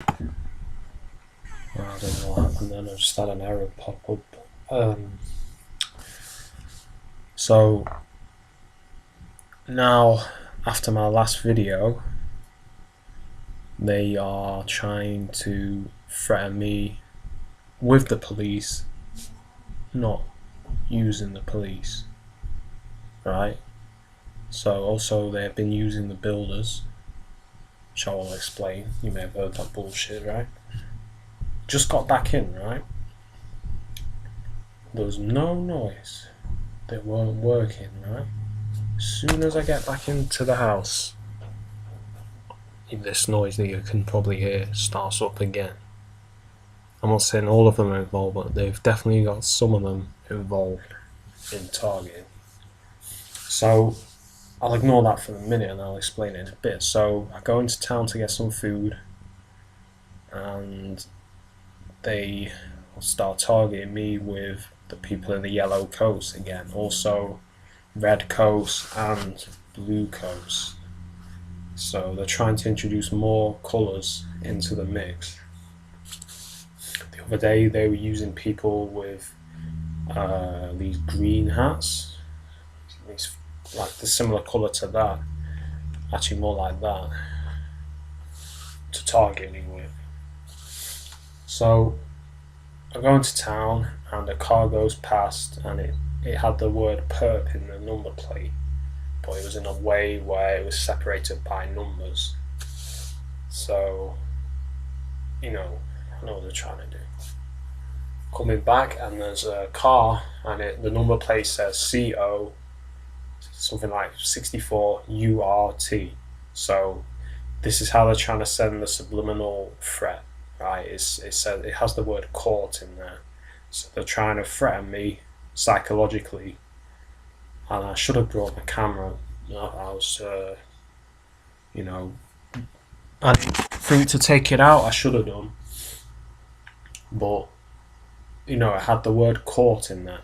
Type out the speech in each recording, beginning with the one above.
I don't know what happened then. I just had an error pop up. So now, after my last video, they are trying to threaten me with the police, not using the police, right? So also they've been using the builders, which I will explain. You may have heard that bullshit, right? Just got back in, right? There was no noise. They weren't working, right? As soon as I get back into the house, this noise that you can probably hear starts up again. I'm not saying all of them are involved, but they've definitely got some of them involved in targeting. So I'll ignore that for a minute and I'll explain it in a bit. So I go into town to get some food and they start targeting me with the people in the yellow coats again. Also red coats and blue coats. So they're trying to introduce more colours into the mix. The other day they were using people with these green hats, these, like the similar colour to that, actually more like that, to target me with. So I go into town and a car goes past and it had the word Perp in the number plate, but it was in a way where it was separated by numbers. So, you know, I know what they're trying to do. Coming back and there's a car and the number plate says CO something like 64 URT. So this is how they're trying to send the subliminal threat, right? It says it has the word court in there. So they're trying to threaten me psychologically, and I should have brought my camera. I was, I think to take it out I should have done, but it had the word court in there.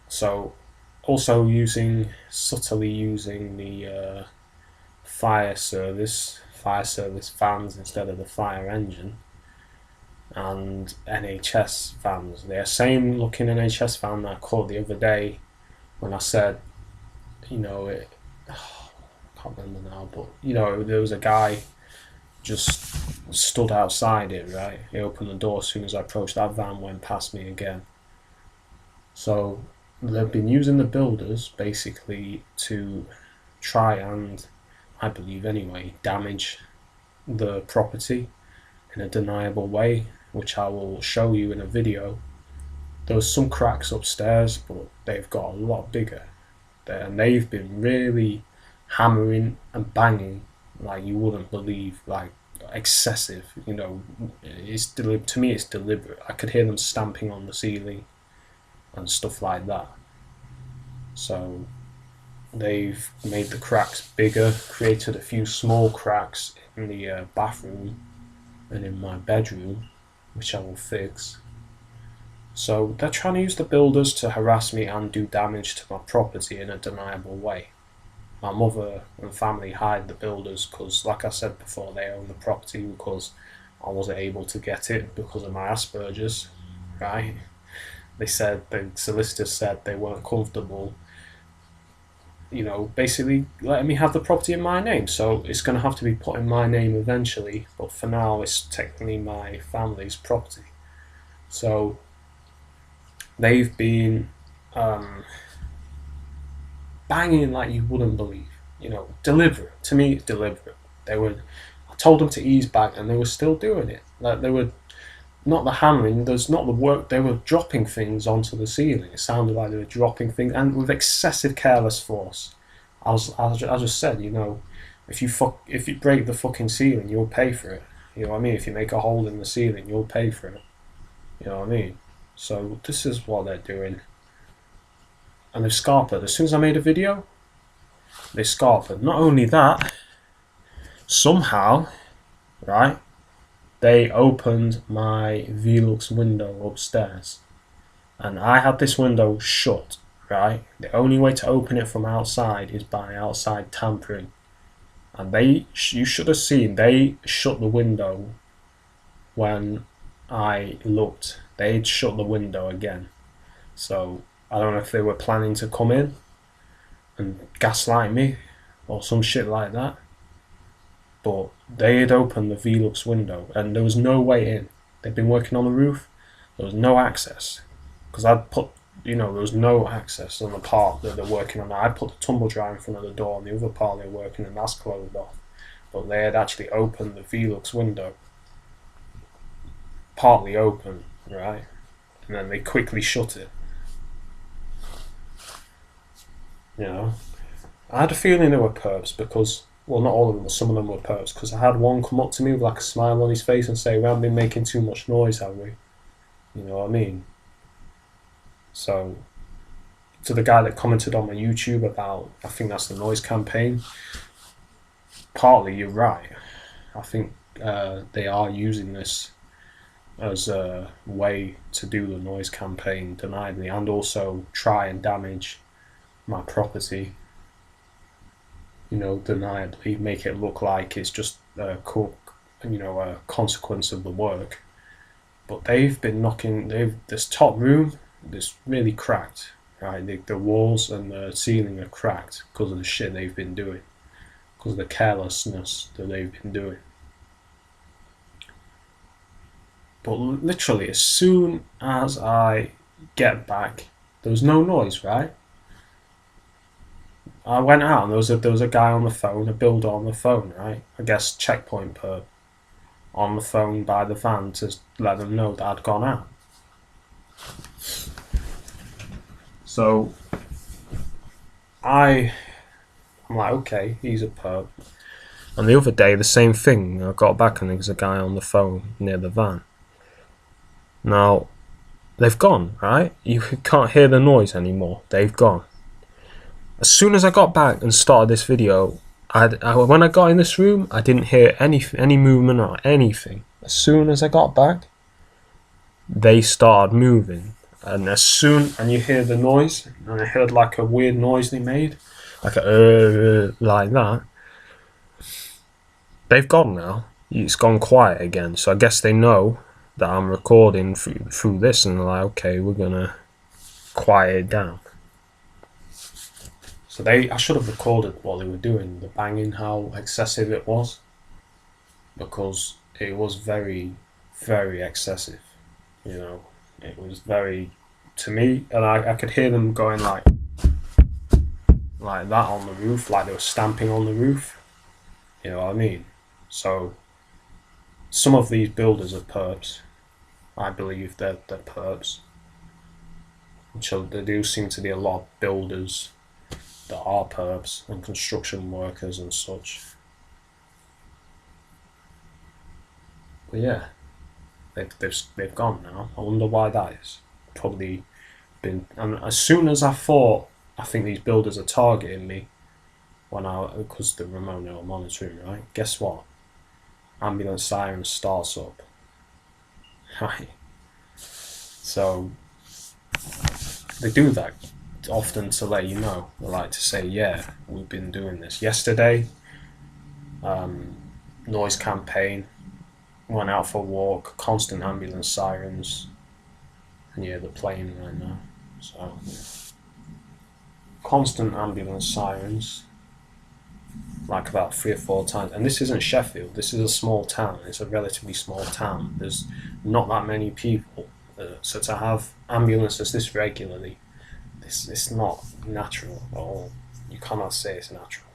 So also subtly using the fire service vans instead of the fire engine, and NHS vans. They're same looking NHS van that I caught the other day when I said, I can't remember now, but there was a guy just stood outside it, right? He opened the door as soon as I approached. That van went past me again. So they've been using the builders basically to try and, I believe anyway, damage the property in a deniable way, which I will show you in a video. There was some cracks upstairs, but they've got a lot bigger there, and they've been really hammering and banging like you wouldn't believe, like excessive. To me it's deliberate. I could hear them stamping on the ceiling and stuff like that. So they've made the cracks bigger, created a few small cracks in the bathroom and in my bedroom, which I will fix. So they're trying to use the builders to harass me and do damage to my property in a deniable way. My mother and family hide the builders because, like I said before, they own the property, because I wasn't able to get it because of my aspergers, right? They said, the solicitors said they weren't comfortable, basically letting me have the property in my name. So it's going to have to be put in my name eventually, but for now it's technically my family's property. So they've been banging like you wouldn't believe, deliberate. To me, it's deliberate. I told them to ease back and they were still doing it. Like, they were not the hammering, there's not the work, they were dropping things onto the ceiling. It sounded like they were dropping things, and with excessive careless force. I just said, if you break the fucking ceiling, you'll pay for it. You know what I mean? If you make a hole in the ceiling, you'll pay for it. You know what I mean? So this is what they're doing. And they've scarpered. As soon as I made a video, they scarpered. Not only that, somehow, right, they opened my Velux window upstairs. And I had this window shut, right? The only way to open it from outside is by outside tampering. and you should have seen, they shut the window when I looked. They'd shut the window again. So I don't know if they were planning to come in and gaslight me or some shit like that, but they had opened the Velux window and there was no way in. They'd been working on the roof. There was no access because I'd put, there was no access on the part that they're working on. I put the tumble dryer in front of the door on the other part they're working, and that's closed off. But they had actually opened the Velux window, partly open, right? And then they quickly shut it. I had a feeling they were perps because, well, not all of them, but some of them were perps, because I had one come up to me with like a smile on his face and say, "We haven't been making too much noise, have we?" You know what I mean? So, to the guy that commented on my YouTube about, I think that's the noise campaign, partly you're right. I think they are using this as a way to do the noise campaign deniably, and also try and damage my property, deniably, make it look like it's just a consequence of the work. But they've been this top room is really cracked, right? The walls and the ceiling are cracked because of the shit they've been doing, because of the carelessness that they've been doing. But literally, as soon as I get back, there was no noise, right? I went out and there was a guy on the phone, a builder on the phone, right? I guess checkpoint perp on the phone by the van to let them know that I'd gone out. So I'm like, okay, he's a perp. And the other day, the same thing. I got back and there was a guy on the phone near the van. Now, they've gone, right? You can't hear the noise anymore. They've gone. As soon as I got back and started this video, when I got in this room, I didn't hear any movement or anything. As soon as I got back, they started moving. And you hear the noise, and I heard like a weird noise they made, like like that. They've gone now. It's gone quiet again. So I guess they know that I'm recording through this, and they're like, okay, we're gonna quiet it down. So I should have recorded what they were doing, the banging, how excessive it was, because it was very, very excessive. It was very, to me, and I could hear them going like that on the roof, like they were stamping on the roof. You know what I mean? So some of these builders are perps. I believe they're perps. So there do seem to be a lot of builders that are perps and construction workers and such. But yeah, they've gone now. I wonder why that is. Probably been, and as soon as I think these builders are targeting me, because the remote are monitoring, right? Guess what? Ambulance siren starts up. Right. So they do that often to let you know. They like to say, yeah, we've been doing this. Yesterday, noise campaign, went out for a walk, constant ambulance sirens, and yeah, they're playing right now. So constant ambulance sirens, like about 3 or 4 times. And this isn't Sheffield, this is a small town. It's a relatively small town. There's not that many people. So to have ambulances this regularly, it's not natural at all. You cannot say it's natural.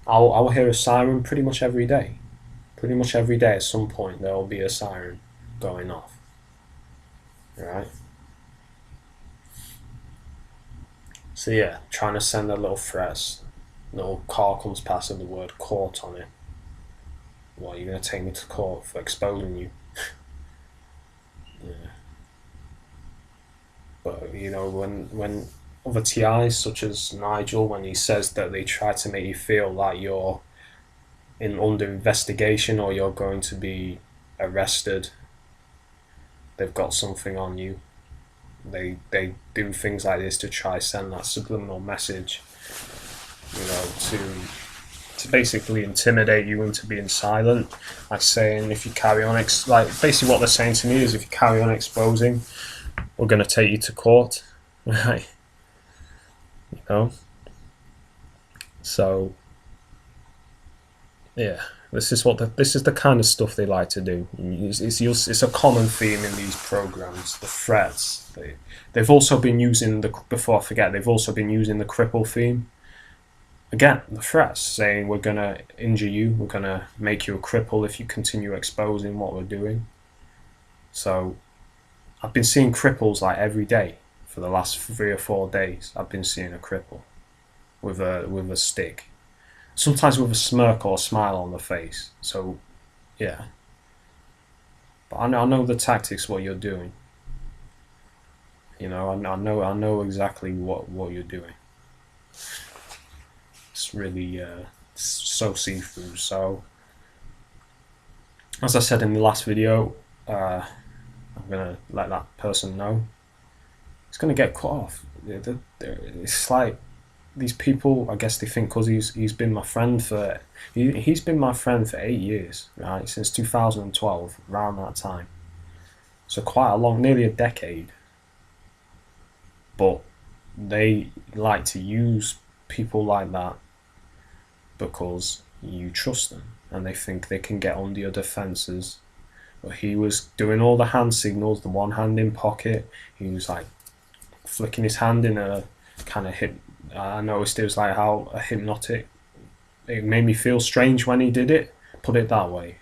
I'll hear a siren pretty much every day. Pretty much every day at some point there will be a siren going off. Right? So yeah, trying to send a little threats. Little car comes past with the word court on it. What, you're going to take me to court for exposing you? Yeah. But when other TIs such as Nigel, when he says that they try to make you feel like you're under investigation or you're going to be arrested, they've got something on you. They do things like this to try send that subliminal message, to to basically intimidate you into being silent, like saying if you carry on, like basically what they're saying to me is if you carry on exposing, we're going to take you to court, right? You know. So yeah, this is the kind of stuff they like to do. It's a common theme in these programs. The threats. They've also been using before I forget. They've also been using the cripple theme. Again, the threats saying we're gonna injure you, we're gonna make you a cripple if you continue exposing what we're doing. So, I've been seeing cripples like every day for the last 3 or 4 days. I've been seeing a cripple with a stick. Sometimes with a smirk or a smile on the face. So, yeah. But I know the tactics, what you're doing. You know, I know exactly what you're doing. It's really so see-through. So, as I said in the last video, I'm gonna let that person know. It's gonna get cut off. It's like these people, I guess they think because he's been my friend for he's been my friend for 8 years, right, since 2012, around that time. So quite a long, nearly a decade. But they like to use people like that because you trust them and they think they can get under your defences. But he was doing all the hand signals, the one hand in pocket. He was like flicking his hand in a kind of I noticed it was like how a hypnotic. It made me feel strange when he did it, put it that way.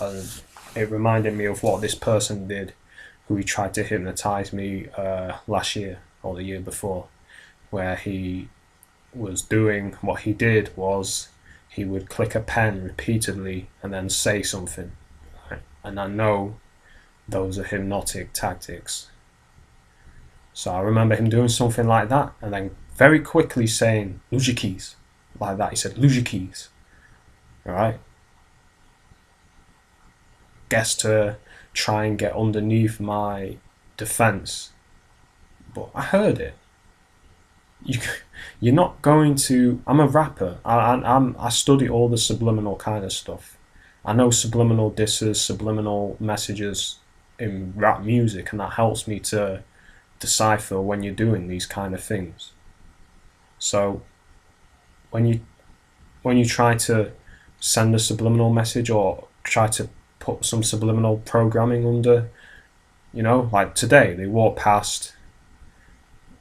And it reminded me of what this person did, who he tried to hypnotise me last year or the year before, where he was doing, what he did was he would click a pen repeatedly and then say something. Right? And I know those are hypnotic tactics. So I remember him doing something like that and then very quickly saying, lose your keys. Like that. He said, lose your keys. Alright? Guess to try and get underneath my defense. But I heard it. You're not going to. I'm a rapper. I study all the subliminal kind of stuff. I know subliminal disses, subliminal messages in rap music, and that helps me to decipher when you're doing these kind of things. So when you try to send a subliminal message or try to put some subliminal programming under, you know, like today they walk past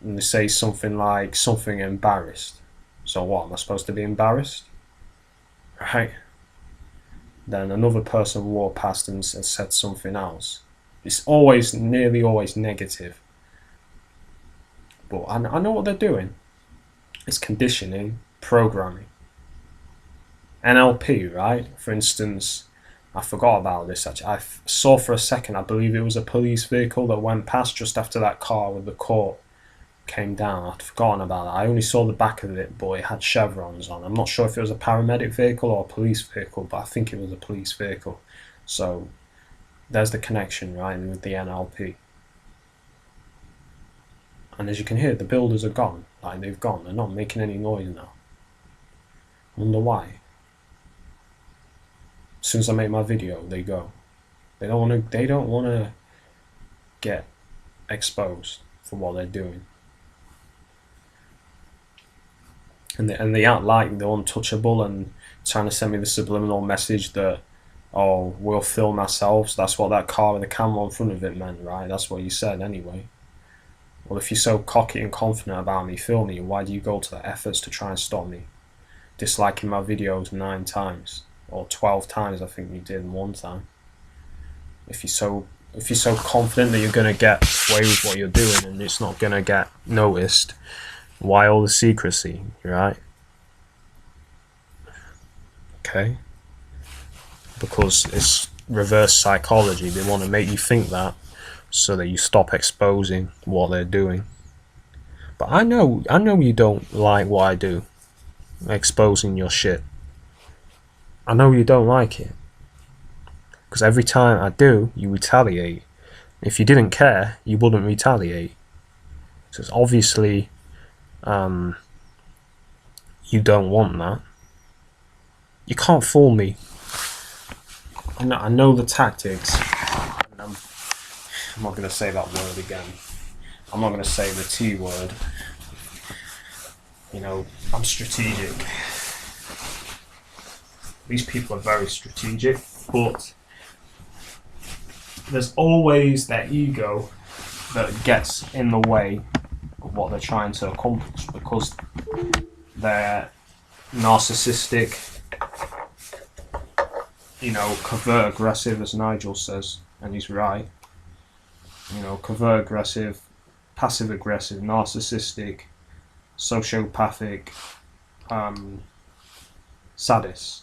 and they say something like something embarrassed. So what, am I supposed to be embarrassed? Right? Then another person walked past and said something else. It's always, nearly always negative. But I know what they're doing. It's conditioning, programming. NLP, right? For instance, I forgot about this actually. I saw for a second, I believe it was a police vehicle that went past just after that car with the court came down. I'd forgotten about that. I only saw the back of it, but it had chevrons on. I'm not sure if it was a paramedic vehicle or a police vehicle, but I think it was a police vehicle. So there's the connection, right, with the NLP. And as you can hear, the builders are gone. Like, they've gone. They're not making any noise now. I wonder why. As soon as I make my video, they go. They don't want to get exposed for what they're doing. And they act like they're untouchable and trying to send me the subliminal message that, oh, we'll film ourselves. That's what that car with the camera in front of it meant, right? That's what you said anyway. Well, if you're so cocky and confident about me filming you, why do you go to the efforts to try and stop me? Disliking my videos 9 times. Or 12 times, I think you did one time. If you're so confident that you're going to get away with what you're doing and it's not going to get noticed, why all the secrecy, right? Okay? Because it's reverse psychology. They want to make you think that so that you stop exposing what they're doing. But I know you don't like what I do, exposing your shit. I know you don't like it. Because every time I do, you retaliate. If you didn't care, you wouldn't retaliate. So it's obviously you don't want that. You can't fool me. I know the tactics. I'm not going to say that word again. I'm not going to say the T word. You know, I'm strategic. These people are very strategic, but there's always that ego that gets in the way of what they're trying to accomplish because they're narcissistic, you know, covert aggressive, as Nigel says, and he's right. You know, covert aggressive, passive aggressive, narcissistic, sociopathic, sadists.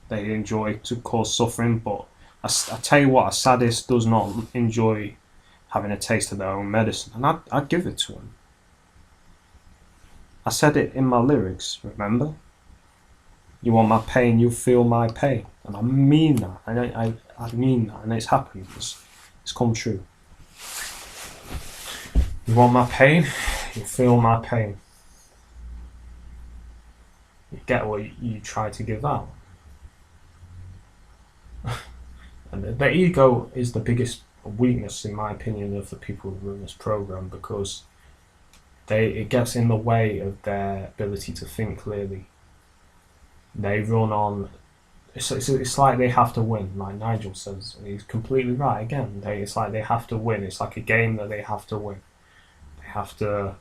They enjoy to cause suffering, but I tell you what, a sadist does not enjoy having a taste of their own medicine, and I'd give it to them. I said it in my lyrics, remember? You want my pain, you feel my pain. And I mean that, and I mean that, and it's happened, it's come true. You want my pain, you feel my pain. You get what you try to give out. And the ego is the biggest weakness, in my opinion, of the people who run this program, because it gets in the way of their ability to think clearly. They run on. It's like they have to win. Like Nigel says, and he's completely right. Again, it's like they have to win. It's like a game that they have to win. They have to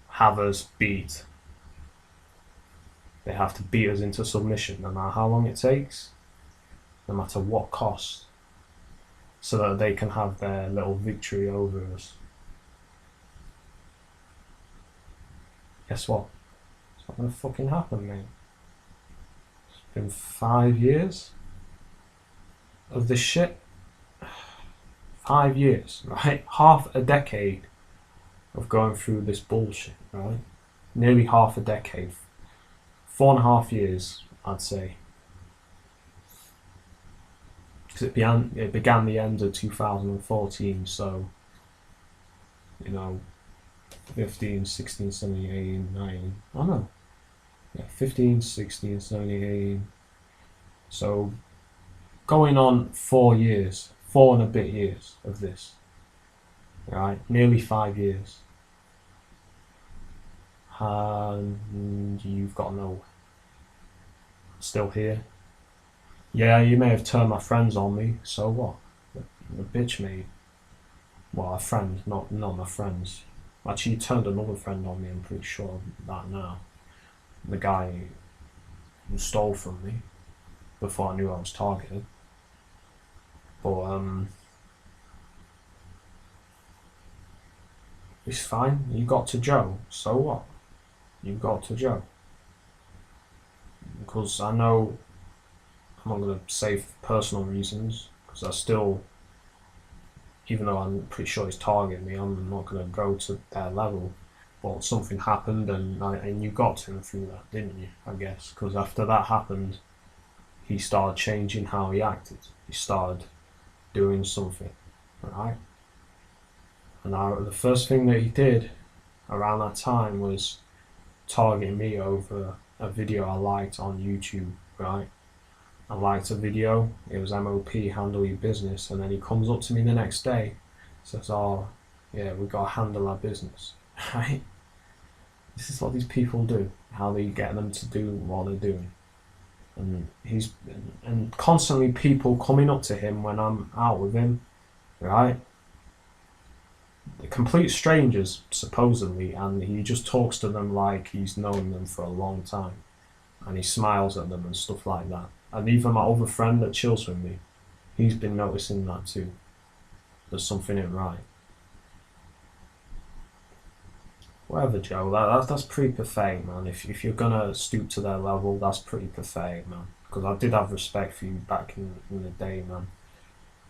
have us beat. They have to beat us into submission, no matter how long it takes, no matter what cost, so that they can have their little victory over us. Guess what? It's not gonna fucking happen, mate. It's been 5 years of this shit. 5 years, right? Half a decade of going through this bullshit, right? Nearly half a decade. 4.5 years, I'd say. Because it began the end of 2014, so, you know, 15, 16, 17, 18, 19, I don't know. Yeah, 15, 16, 17, 18. So, going on 4 years, 4 and a bit years of this. Right? Nearly 5 years. And you've got nowhere. Still here. Yeah, you may have turned my friends on me, so what? The bitch made. Well, a friend, not my friends. Actually, you turned another friend on me, I'm pretty sure of that now. The guy who stole from me before I knew I was targeted. But, it's fine. You got to Joe, so what? You got to Joe. Because I know, I'm not going to say for personal reasons, because I still, even though I'm pretty sure he's targeting me, I'm not going to go to their level. But something happened, and you got to him through that, didn't you? I guess, because after that happened, he started changing how he acted. He started doing something, right? And the first thing that he did around that time was targeting me over a video I liked on YouTube, right? I liked a video, it was MOP, handle your business, and then he comes up to me the next day, says, oh, yeah, we got to handle our business, right? This is what these people do, how they get them to do what they're doing. And constantly people coming up to him when I'm out with him, right? They're complete strangers, supposedly, and he just talks to them like he's known them for a long time. And he smiles at them and stuff like that. And even my other friend that chills with me, he's been noticing that too. There's something ain't right. Whatever, Joe, that's pretty pathetic, man. If you're gonna stoop to their level, that's pretty pathetic, man. Because I did have respect for you back in the day, man.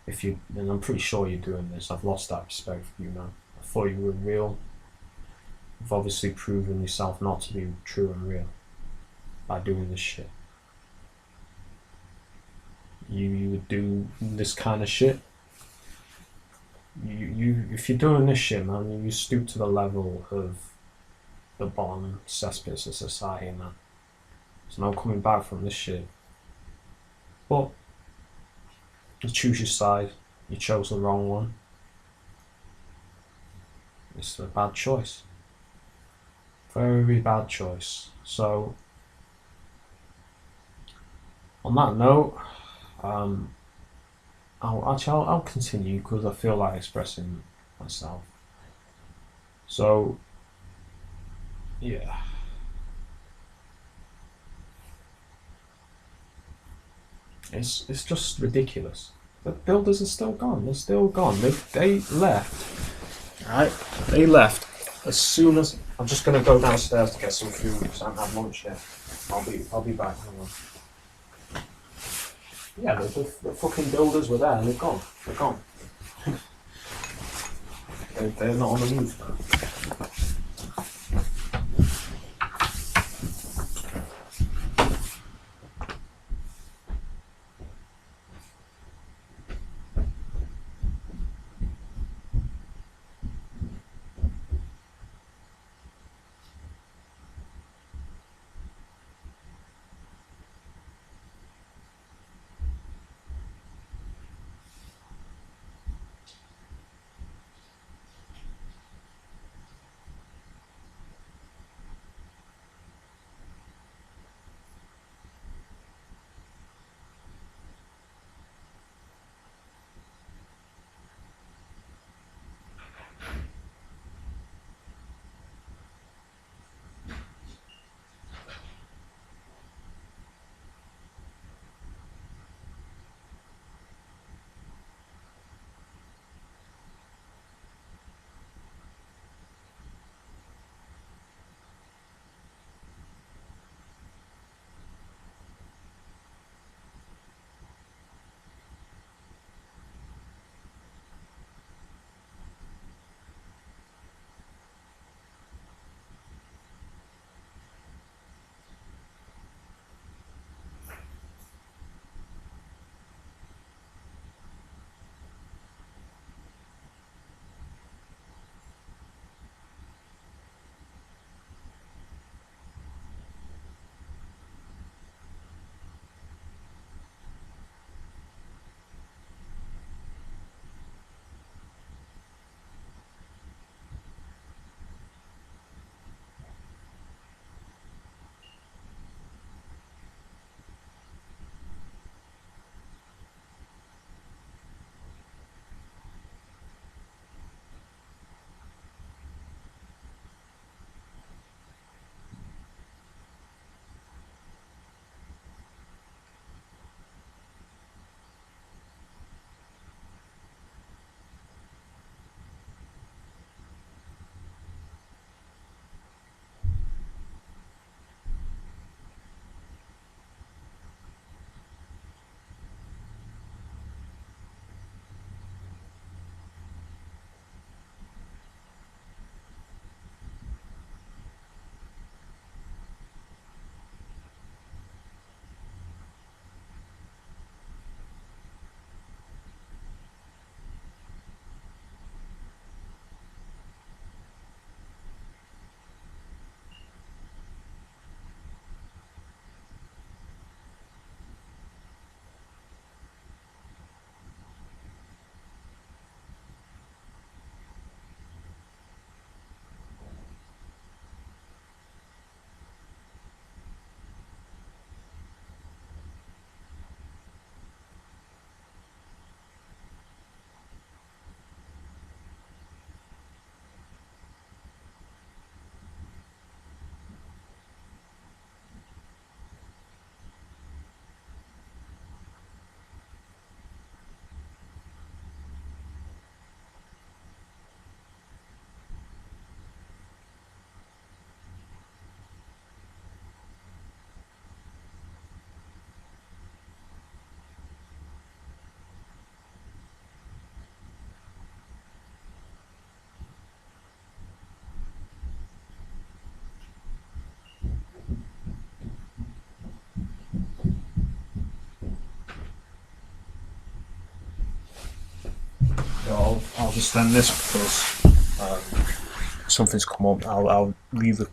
And I'm pretty sure you're doing this. I've lost that respect for you, man. I thought you were real. You've obviously proven yourself not to be true and real by doing this shit. You would do this kind of shit. If you're doing this shit, man, you stoop to the level of the bottom cesspits of society, man. There's no coming back from this shit. But you choose your side. You chose the wrong one. It's a bad choice. Very bad choice. So, on that note, I'll continue because I feel like expressing myself. So, yeah. It's just ridiculous. The builders are still gone. They're still gone. They left. Right? They left as soon as I'm just gonna go downstairs to get some food because I haven't had lunch yet. I'll be back. Hang on. Yeah, the fucking builders were there and they're gone. They're gone. They're not on the move now. I'll just end this because something's come up. I'll leave the